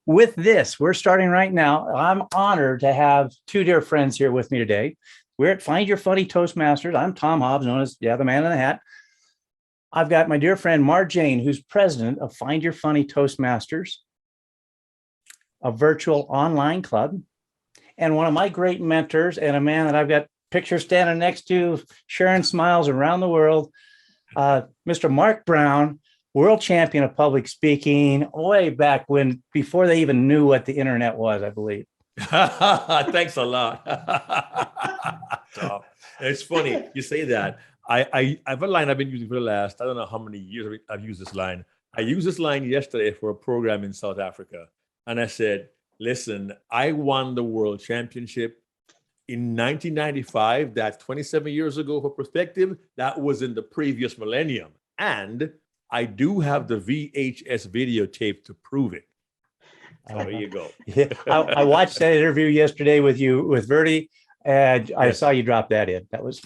with this, we're starting right now. I'm honored to have two dear friends here with me today. We're at Find Your Funny Toastmasters. I'm Tom Hobbs, known as the man in the hat. I've got my dear friend Marjane, who's president of Find Your Funny Toastmasters, a virtual online club, and one of my great mentors and a man that I've got pictures standing next to, sharing smiles around the world, Mr. Mark Brown, world champion of public speaking, way back when, before they even knew what the internet was, I believe. Thanks a lot. Tom. It's funny you say that. I have a line I've been using for the last, I don't know how many years I've used this line. I used this line yesterday for a program in South Africa. And I said, listen, I won the world championship in 1995. That's 27 years ago. For perspective, that was in the previous millennium. And I do have the VHS videotape to prove it. So there you go. Yeah, I watched that interview yesterday with you, with Verdi, and I saw you drop that in. That was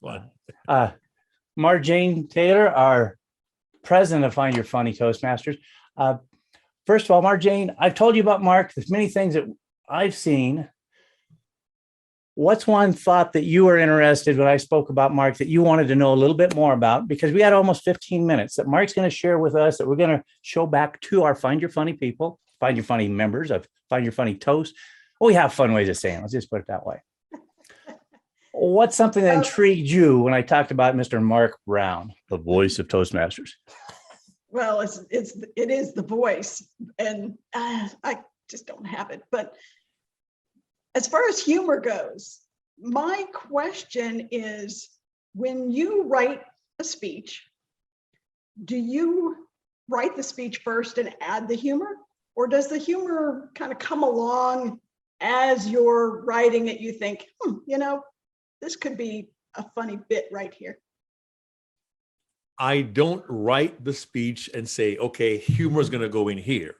fun. Marjane Taylor, our president of Find Your Funny Toastmasters. First of all, Marjane, I've told you about Mark. There's many things that I've seen. What's one thought that you were interested when I spoke about Mark that you wanted to know a little bit more about? Because we had almost 15 minutes that Mark's going to share with us, that we're going to show back to our Find Your Funny people, Find Your Funny members of Find Your Funny Toast. We have fun ways of saying it. Let's just put it that way. What's something that intrigued you when I talked about Mr. Mark Brown, the voice of Toastmasters? Well, it is the voice, and I just don't have it. But as far as humor goes, my question is, when you write a speech, do you write the speech first and add the humor? Or does the humor kind of come along as you're writing it? You think, this could be a funny bit right here. I don't write the speech and say, okay, humor is going to go in here.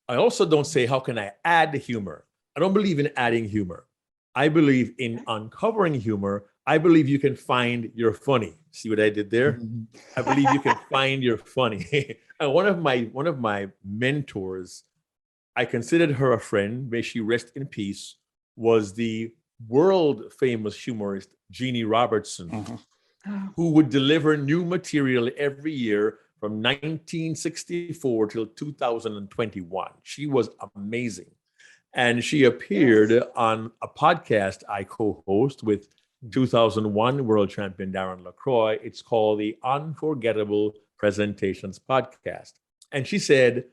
I also don't say, how can I add the humor? I don't believe in adding humor. I believe in uncovering humor. I believe you can find your funny. See what I did there? I believe you can find your funny. And one of my mentors, I considered her a friend, may she rest in peace, was the world famous humorist Jeannie Robertson, who would deliver new material every year from 1964 till 2021. She was amazing. And she appeared on a podcast I co-host with 2001 world champion Darren LaCroix. It's called the Unforgettable Presentations Podcast. And she said,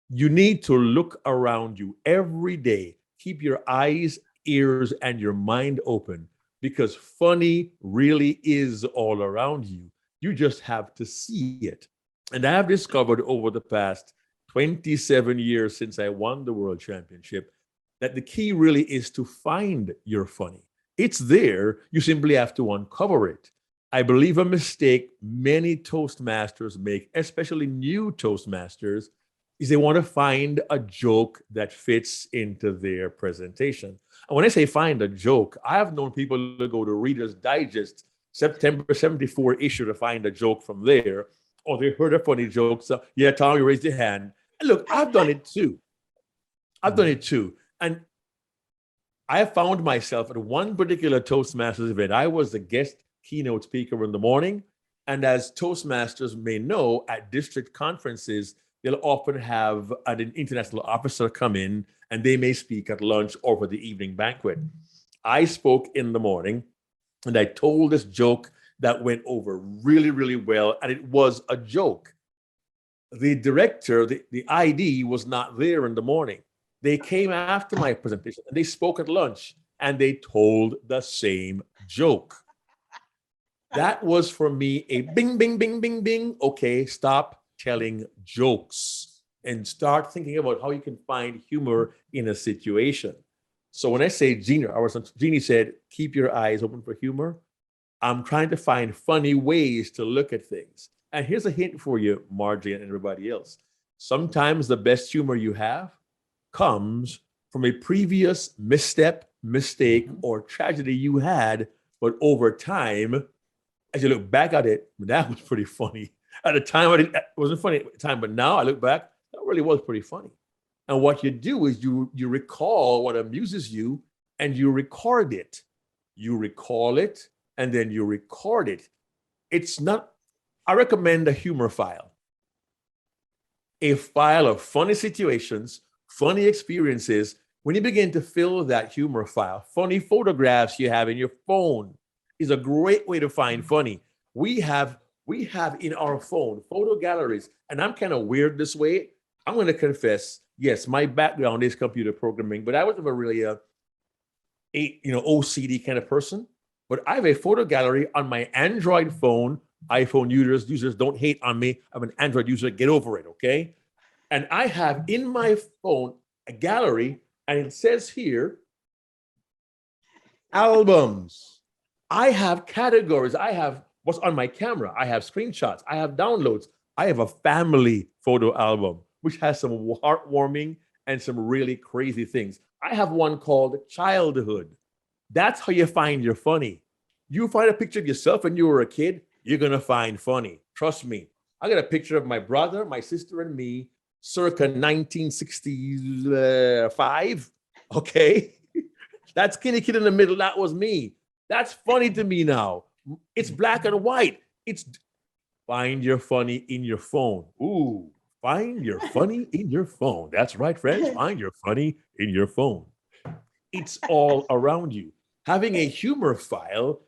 you need to look around you every day. Keep your eyes, ears, and your mind open, because funny really is all around you. You just have to see it. And I have discovered over the past 27 years since I won the world championship that the key really is to find your funny. It's there. You simply have to uncover it. I believe a mistake many Toastmasters make, especially new Toastmasters, is they want to find a joke that fits into their presentation. And when I say find a joke, I have known people to go to Reader's Digest September 74 issue to find a joke from there, or they heard a funny joke. So, yeah, Tom, you raised your hand. And look, I've done it too. And I have found myself at one particular Toastmasters event. I was the guest keynote speaker in the morning. And as Toastmasters may know, at district conferences, they'll often have an international officer come in, and they may speak at lunch or for the evening banquet. I spoke in the morning, and I told this joke that went over really, really well, and it was a joke. The director, the ID, was not there in the morning. They came after my presentation, and they spoke at lunch, and they told the same joke. That was for me a bing, bing, bing, bing, bing. Okay, stop telling jokes and start thinking about how you can find humor in a situation. So when I say Jeannie said, keep your eyes open for humor, I'm trying to find funny ways to look at things. And here's a hint for you, Marjane and everybody else. Sometimes the best humor you have comes from a previous misstep, mistake, or tragedy you had, but over time, as you look back at it, that was pretty funny. At the time, it wasn't funny at the time, but now I look back, that really was pretty funny. And what you do is you recall what amuses you and you record it. You recall it and then you record it. It's not, I recommend a humor file. A file of funny situations, funny experiences. When you begin to fill that humor file, funny photographs you have in your phone is a great way to find funny. We have in our phone photo galleries, and I'm kind of weird this way. I'm going to confess, yes, my background is computer programming, but I was never really a OCD kind of person. But I have a photo gallery on my Android phone. iPhone users don't hate on me. I'm an Android user. Get over it, okay? And I have in my phone a gallery, and it says here, albums. I have categories. I have what's on my camera. I have screenshots. I have downloads. I have a family photo album, which has some heartwarming and some really crazy things. I have one called Childhood. That's how you find your funny. You find a picture of yourself when you were a kid, you're going to find funny. Trust me. I got a picture of my brother, my sister, and me, circa 1965. Okay. That skinny kid in the middle, that was me. That's funny to me now. It's black and white. It's find your funny in your phone. Ooh, find your funny in your phone. That's right, friends. Find your funny in your phone. It's all around you. Having a humor file,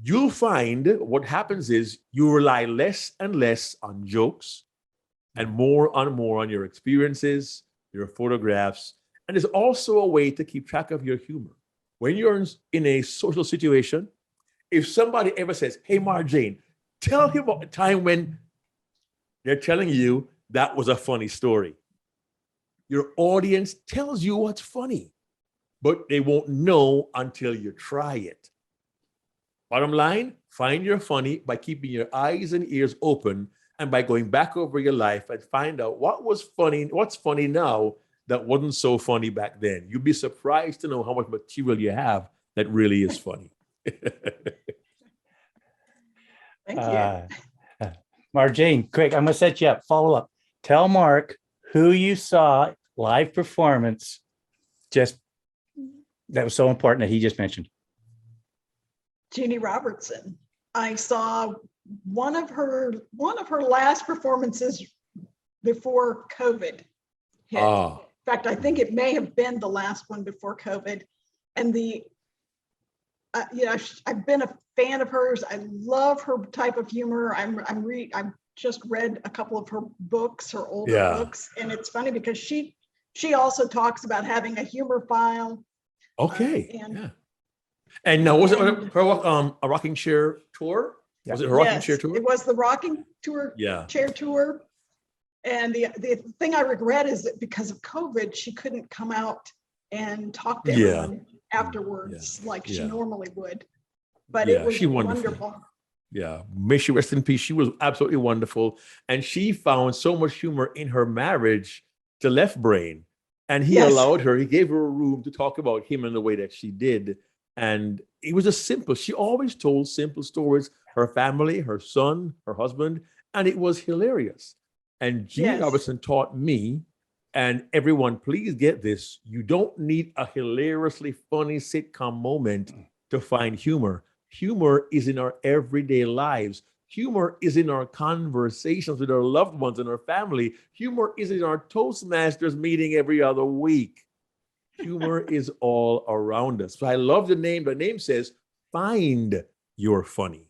you'll find what happens is you rely less and less on jokes and more on your experiences, your photographs. And there's also a way to keep track of your humor. When you're in a social situation, if somebody ever says, hey, Marjane, tell him about a time when they're telling you that was a funny story. Your audience tells you what's funny, but they won't know until you try it. Bottom line, find your funny by keeping your eyes and ears open and by going back over your life and find out what was funny, what's funny now that wasn't so funny back then. You'd be surprised to know how much material you have that really is funny. Thank you. Marjane, quick, I'm going to set you up. Follow up. Tell Mark who you saw live performance that was so important that he just mentioned. Jeannie Robertson. I saw one of her last performances before COVID hit. In fact, I think it may have been the last one before COVID. And I've been a fan of hers. I love her type of humor. I've just read a couple of her books, her older books, and it's funny because she also talks about having a humor file. Okay. And now, was it her a rocking chair tour? Yeah. Was it her rocking chair tour? It was the rocking tour, chair tour. And the thing I regret is that because of COVID, she couldn't come out and talk to everyone afterwards like she normally would. But it was wonderful. Yeah, may she rest in peace. She was absolutely wonderful. And she found so much humor in her marriage to Left Brain. And he allowed her, he gave her a room to talk about him in the way that she did. And it was just simple. She always told simple stories, her family, her son, her husband, and it was hilarious. And Jeannie Robertson taught me, and everyone, please get this, you don't need a hilariously funny sitcom moment to find humor. Humor is in our everyday lives. Humor is in our conversations with our loved ones and our family. Humor is in our Toastmasters meeting every other week. Humor is all around us. So I love the name. The name says, find your funny,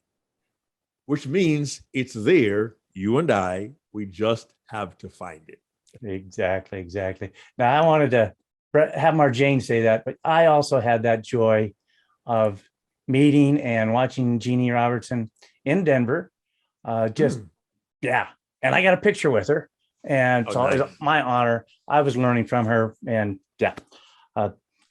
which means it's there. You and I, we just have to find it. Exactly. Now I wanted to have Marjane say that, but I also had that joy of meeting and watching Jeannie Robertson in Denver. And I got a picture with her, and so nice. It was my honor. I was learning from her, and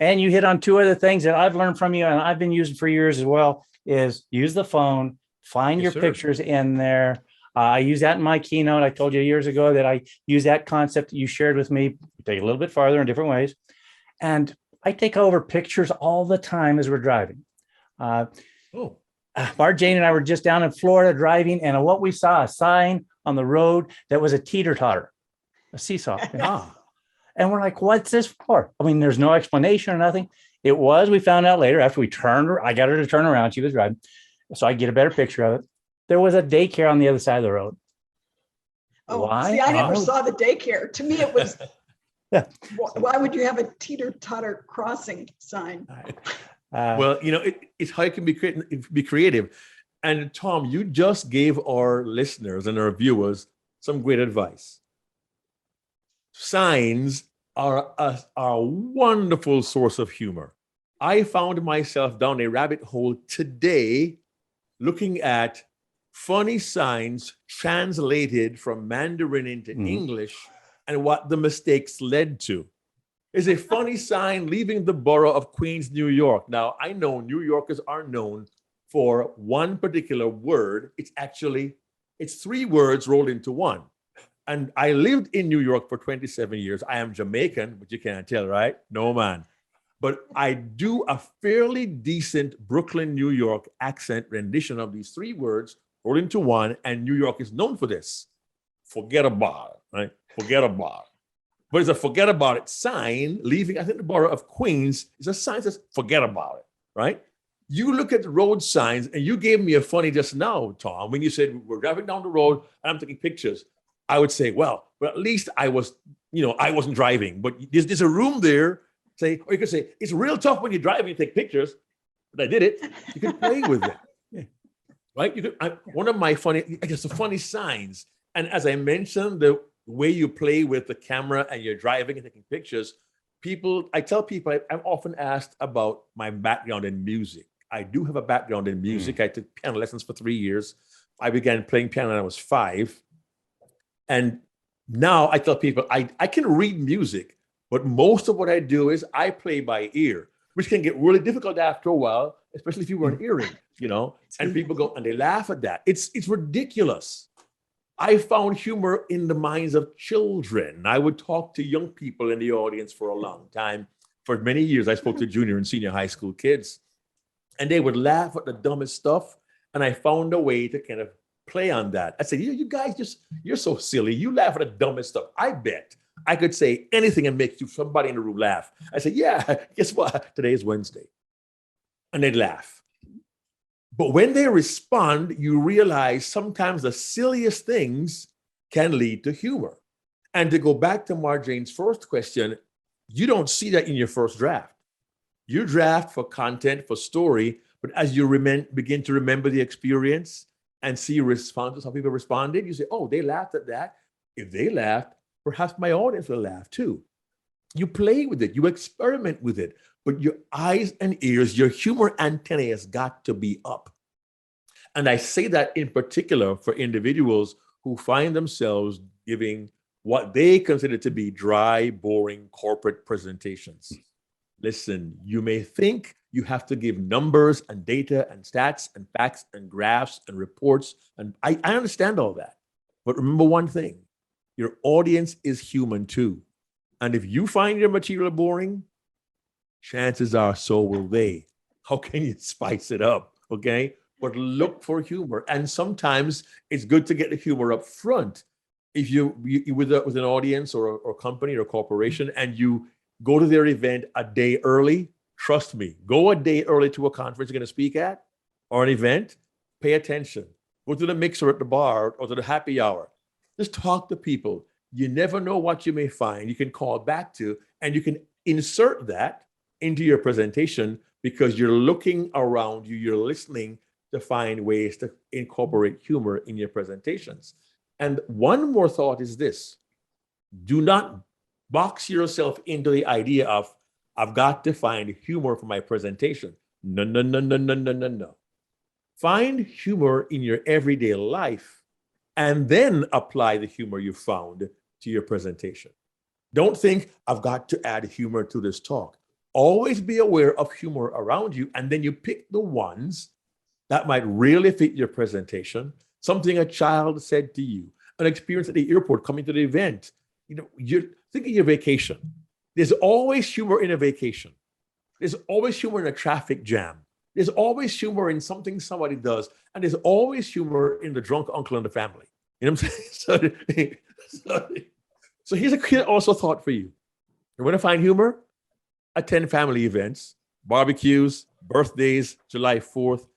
and you hit on two other things that I've learned from you, and I've been using for years as well, is use the phone, find your pictures in there. I use that in my keynote. I told you years ago that I use that concept that you shared with me, take it a little bit farther in different ways. And I take over pictures all the time as we're driving. Marjane and I were just down in Florida driving, and what we saw, a sign on the road that was a teeter-totter, a seesaw. And we're like, what's this for? I mean, there's no explanation or nothing. It was, we found out later after we turned her, I got her to turn around. She was driving. So I get a better picture of it. There was a daycare on the other side of the road. Oh, Why? see, I never Oh. saw the daycare. To me, it was, Yeah. why would you have a teeter-totter crossing sign? Well, it's how you can be creative. And Tom, you just gave our listeners and our viewers some great advice. Signs are a wonderful source of humor. I found myself down a rabbit hole today looking at funny signs translated from Mandarin into English and what the mistakes led to. Is a funny sign leaving the borough of Queens, New York. Now, I know New Yorkers are known for one particular word. It's 3 words rolled into one. And I lived in New York for 27 years. I am Jamaican, but you can't tell, right? No, man. But I do a fairly decent Brooklyn, New York accent rendition of these 3 words rolled into one. And New York is known for this. Forget about it, right? Forget about it. But it's a forget about it sign leaving, I think the borough of Queens is a sign that says forget about it, right? You look at the road signs, and you gave me a funny just now, Tom, when you said we're driving down the road and I'm taking pictures. I would say, well, at least I wasn't driving, but there's a room there. Or you could say, it's real tough when you're driving and take pictures, but I did it. You can play with it, yeah. Right? One of my funny signs. And as I mentioned, the way you play with the camera and you're driving and taking pictures, I tell people, I'm often asked about my background in music. I do have a background in music. I took piano lessons for 3 years. I began playing piano when I was 5. And now I tell people I can read music, but most of what I do is I play by ear, which can get really difficult after a while, especially if you wear an earring, and people go and they laugh at that. It's ridiculous. I found humor in the minds of children. I would talk to young people in the audience for a long time. For many years, I spoke to junior and senior high school kids, and they would laugh at the dumbest stuff. And I found a way to kind of play on that. I said, you guys you're so silly. You laugh at the dumbest stuff. I bet I could say anything and make somebody in the room laugh. I said, yeah, guess what? Today is Wednesday. And they'd laugh. But when they respond, you realize sometimes the silliest things can lead to humor. And to go back to Marjane's first question, you don't see that in your first draft. You draft for content, for story, but as you begin to remember the experience and see responses, how people responded, you say, oh, they laughed at that. If they laughed, perhaps my audience will laugh too. You play with it, you experiment with it, but your eyes and ears, your humor antennae has got to be up. And I say that in particular for individuals who find themselves giving what they consider to be dry, boring corporate presentations. Listen, you may think you have to give numbers and data and stats and facts and graphs and reports. And I understand all that. But remember one thing, your audience is human too. And if you find your material boring, chances are so will they. How can you spice it up? Okay. But look for humor. And sometimes it's good to get the humor up front. If you with an audience or company or corporation and you go to their event a day early, trust me, go a day early to a conference you're going to speak at or an event, pay attention. Go to the mixer at the bar or to the happy hour. Just talk to people. You never know what you may find. You can call back to, and you can insert that into your presentation because you're looking around you, you're listening to find ways to incorporate humor in your presentations. And one more thought is this: do not box yourself into the idea of, I've got to find humor for my presentation. No, no, no, no, no, no, no, no. Find humor in your everyday life and then apply the humor you found to your presentation. Don't think, I've got to add humor to this talk. Always be aware of humor around you, and then you pick the ones that might really fit your presentation. Something a child said to you, an experience at the airport, coming to the event. You think of your vacation. There's always humor in a vacation. There's always humor in a traffic jam. There's always humor in something somebody does. And there's always humor in the drunk uncle in the family. You know what I'm saying? So here's a also thought for you. You want to find humor? Attend family events, barbecues, birthdays, July 4th.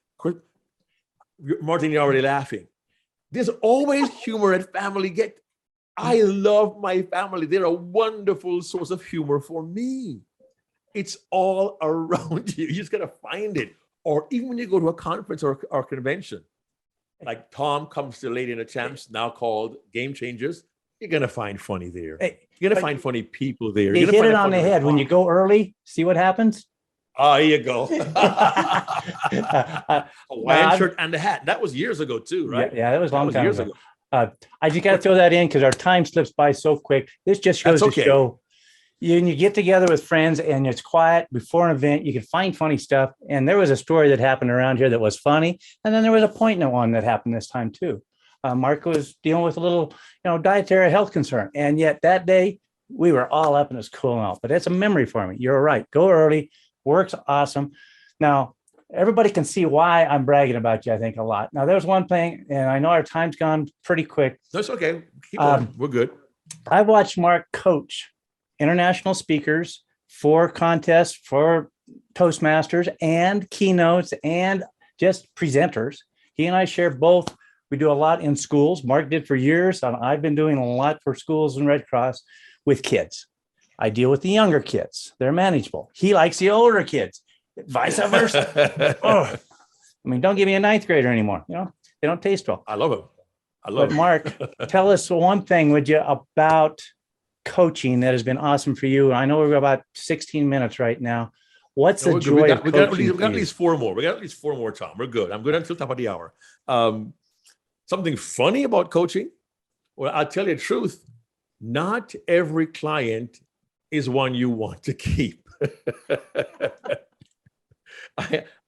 Martin, you're already laughing. There's always humor at family get. I love my family. They're a wonderful source of humor for me. It's all around you. You just got to find it. Or even when you go to a conference or convention, like Tom comes to Lady and the Champs, now called Game Changers, you're going to find funny there. You're going to find funny people there. You hit it on the head. When you go early, see what happens? Oh, here you go. Hawaiian shirt and the hat. That was years ago too, right? Yeah, that was a long time ago. I just got to throw that in because our time slips by so quick. This just goes to show you get together with friends and it's quiet before an event. You can find funny stuff. And there was a story that happened around here that was funny. And then there was a poignant one that happened this time too. Mark was dealing with a little, dietary health concern. And yet that day we were all up and it was cool and all. But it's a memory for me. You're right. Go early. Works awesome. Now, everybody can see why I'm bragging about you, I think, a lot. Now, there's one thing, and I know our time's gone pretty quick. That's okay. Keep going. We're good. I've watched Mark coach international speakers for contests, for Toastmasters and keynotes and just presenters. He and I share both. We do a lot in schools. Mark did for years, and I've been doing a lot for schools and Red Cross with kids. I deal with the younger kids. They're manageable. He likes the older kids, vice versa. Don't give me a ninth grader anymore. They don't taste well. I love him. But Mark, tell us one thing, would you, about coaching that has been awesome for you? I know we're about 16 minutes right now. What's the joy of coaching? We got at least four more. We got at least four more, Tom. We're good. I'm good until top of the hour. Something funny about coaching? Well, I'll tell you the truth. Not every client is one you want to keep.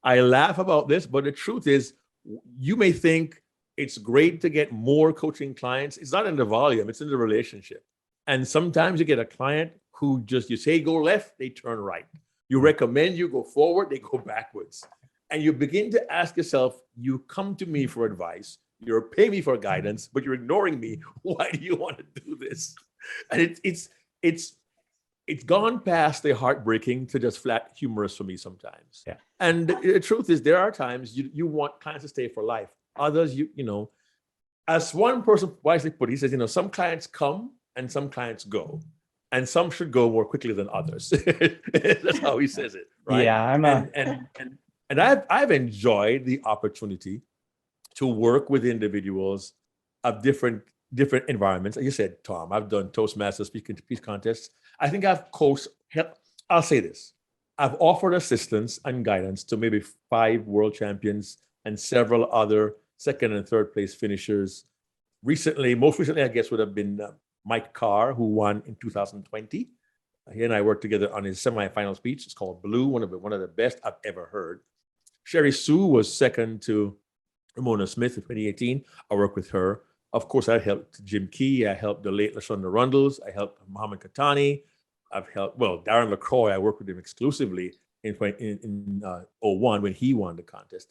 I laugh about this, but the truth is, you may think it's great to get more coaching clients. It's not in the volume, it's in the relationship. And sometimes you get a client who you say go left, they turn right. You recommend you go forward, they go backwards. And you begin to ask yourself, you come to me for advice, you're paying me for guidance, but you're ignoring me. Why do you want to do this? And it's gone past the heartbreaking to just flat humorous for me sometimes. Yeah. And the truth is, there are times you want clients to stay for life. Others, as one person wisely put, he says, some clients come and some clients go, and some should go more quickly than others. That's how he says it, right? Yeah, and I've enjoyed the opportunity to work with individuals of different environments. Like you said, Tom, I've done Toastmasters speech contests. I think I'll say this. I've offered assistance and guidance to maybe 5 world champions and several other second and third place finishers. Most recently, I guess, would have been Mike Carr, who won in 2020. He and I worked together on his semifinal speech. It's called Blue, one of the best I've ever heard. Sherry Sue was second to Ramona Smith in 2018. I worked with her. Of course, I helped Jim Key. I helped the late LaShonda Rundles. I helped Muhammad Katani. I've helped, Darren LaCroix. I worked with him exclusively in 01 when he won the contest.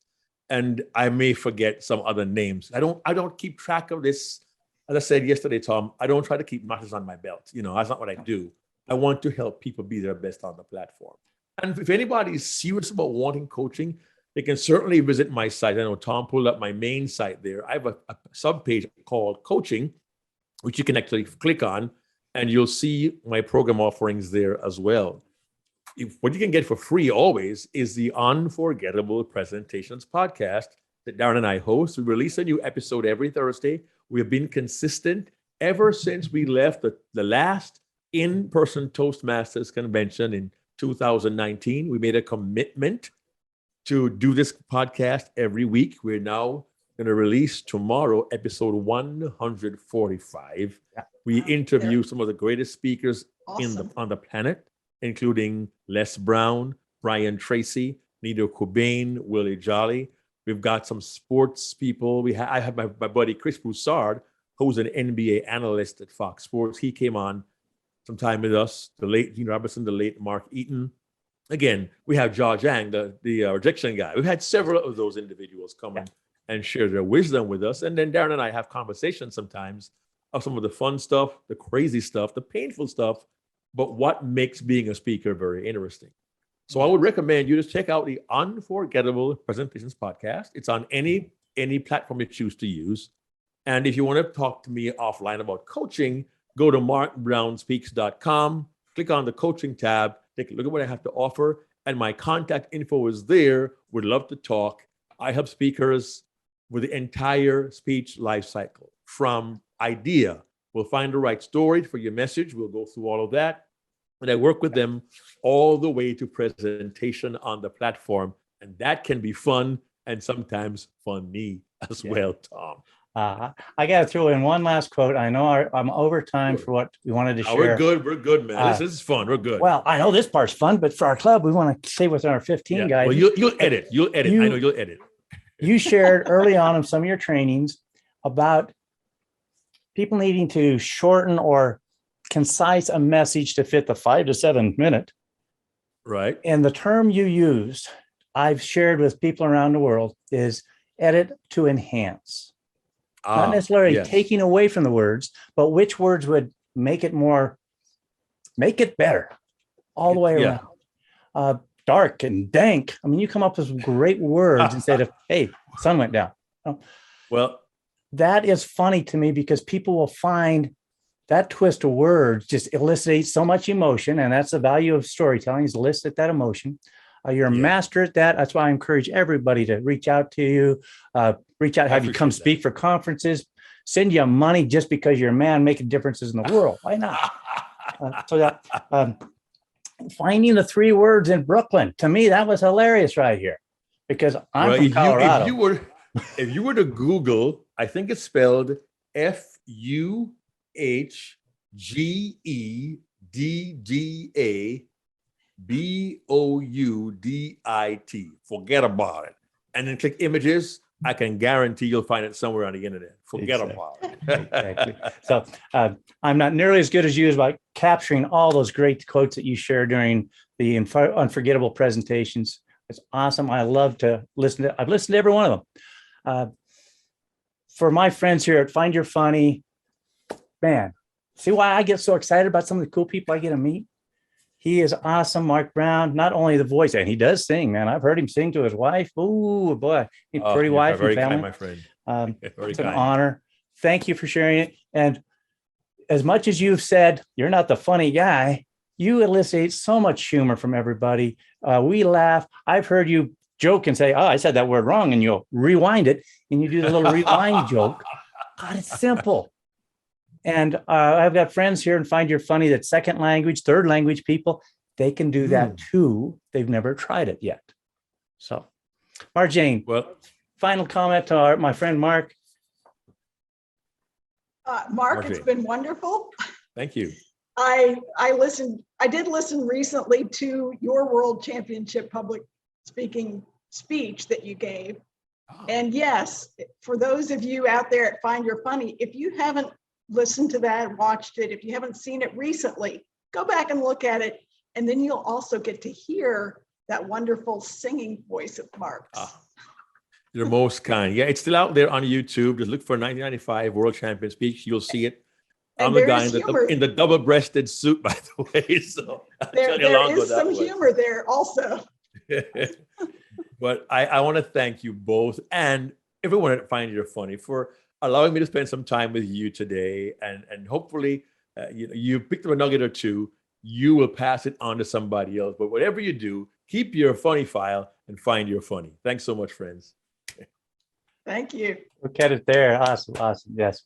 And I may forget some other names. I don't keep track of this. As I said yesterday, Tom, I don't try to keep matches on my belt. That's not what I do. I want to help people be their best on the platform. And if anybody is serious about wanting coaching, they can certainly visit my site. I know Tom pulled up my main site there. I have a subpage called Coaching, which you can actually click on, and you'll see my program offerings there as well. What you can get for free always is the Unforgettable Presentations podcast that Darren and I host. We release a new episode every Thursday. We have been consistent ever since we left the last in-person Toastmasters convention in 2019. We made a commitment to do this podcast every week. We're now going to release tomorrow episode 145. Yeah. We interview some of the greatest speakers Awesome. on the planet, including Les Brown, Brian Tracy, Nido Cobain, Willie Jolly. We've got some sports people. I have my buddy Chris Broussard, who's an NBA analyst at Fox Sports. He came on some time with us. The late Gene Robertson, the late Mark Eaton. Again, we have Jia Zhang, the rejection guy. We've had several of those individuals come and share their wisdom with us. And then Darren and I have conversations sometimes of some of the fun stuff, the crazy stuff, the painful stuff, but what makes being a speaker very interesting. So I would recommend you to check out the Unforgettable Presentations podcast. It's on any platform you choose to use. And if you want to talk to me offline about coaching, go to markbrownspeaks.com, click on the coaching tab, take a look at what I have to offer, and my contact info is there. Would love to talk. I help speakers with the entire speech life cycle, from idea. We'll find the right story for your message. We'll go through all of that. And I work with them all the way to presentation on the platform. And that can be fun and sometimes funny as well, Tom. I got to throw in one last quote. I know I'm over time for what we wanted to share. We're good, man. This is fun. We're good. Well, I know this part's fun, but for our club, we want to stay with our 15 guys. Well, you'll edit. I know you'll edit. You shared early on in some of your trainings about people needing to shorten or concise a message to fit the 5 to 7 minute. Right. And the term you used, I've shared with people around the world, is edit to enhance. Not necessarily taking away from the words, but which words would make it better all the way around. Dark and dank. I mean, you come up with great words instead of, hey, sun went down. Well, that is funny to me because people will find that twist of words just elicitates so much emotion. And that's the value of storytelling, is elicit that emotion. You're a master at that. That's why I encourage everybody to reach out to you, have you come speak for conferences, send you money just because you're a man making differences in the world. Why not? Finding the 3 words in Brooklyn, to me, that was hilarious right here, because I'm from Colorado. If you were to Google, I think it's spelled FUHGEDDABOUDIT. Forget about it. And then click images. I can guarantee you'll find it somewhere on the internet. Forget about it. Exactly. So I'm not nearly as good as you as about capturing all those great quotes that you share during the unforgettable presentations. It's awesome. I love to listen to. I've listened to every one of them. For my friends here at Find Your Funny, man, see why I get so excited about some of the cool people I get to meet? He is awesome, Mark Brown. Not only the voice, and he does sing, man. I've heard him sing to his wife. Oh boy, he's pretty wife and family. Kind, my friend. It's an honor. Thank you for sharing it. And as much as you've said you're not the funny guy, you elicit so much humor from everybody. We laugh. I've heard you joke and say, "Oh, I said that word wrong," and you'll rewind it, and you do the little rewind joke. God, it's simple. And I've got friends here and Find Your Funny that second language, third language people, they can do that too. They've never tried it yet. So, Marjane, final comment to my friend Mark. Mark, Marjane, it's been wonderful. Thank you. I did listen recently to your World Championship public speaking speech that you gave. And yes, for those of you out there at Find Your Funny, if you haven't listened to that, watched it, if you haven't seen it recently, go back and look at it. And then you'll also get to hear that wonderful singing voice of Mark's. You're most kind. Yeah, it's still out there on YouTube. Just look for 1995 World Champion speech. You'll see it. I'm the guy in the double-breasted suit, by the way. So there is some humor there also. But I want to thank you both and everyone at Find Your Funny for allowing me to spend some time with you today. And hopefully you picked up a nugget or two. You will pass it on to somebody else. But whatever you do, keep your funny file and find your funny. Thanks so much, friends. Thank you. Look at it there. Awesome. Yes.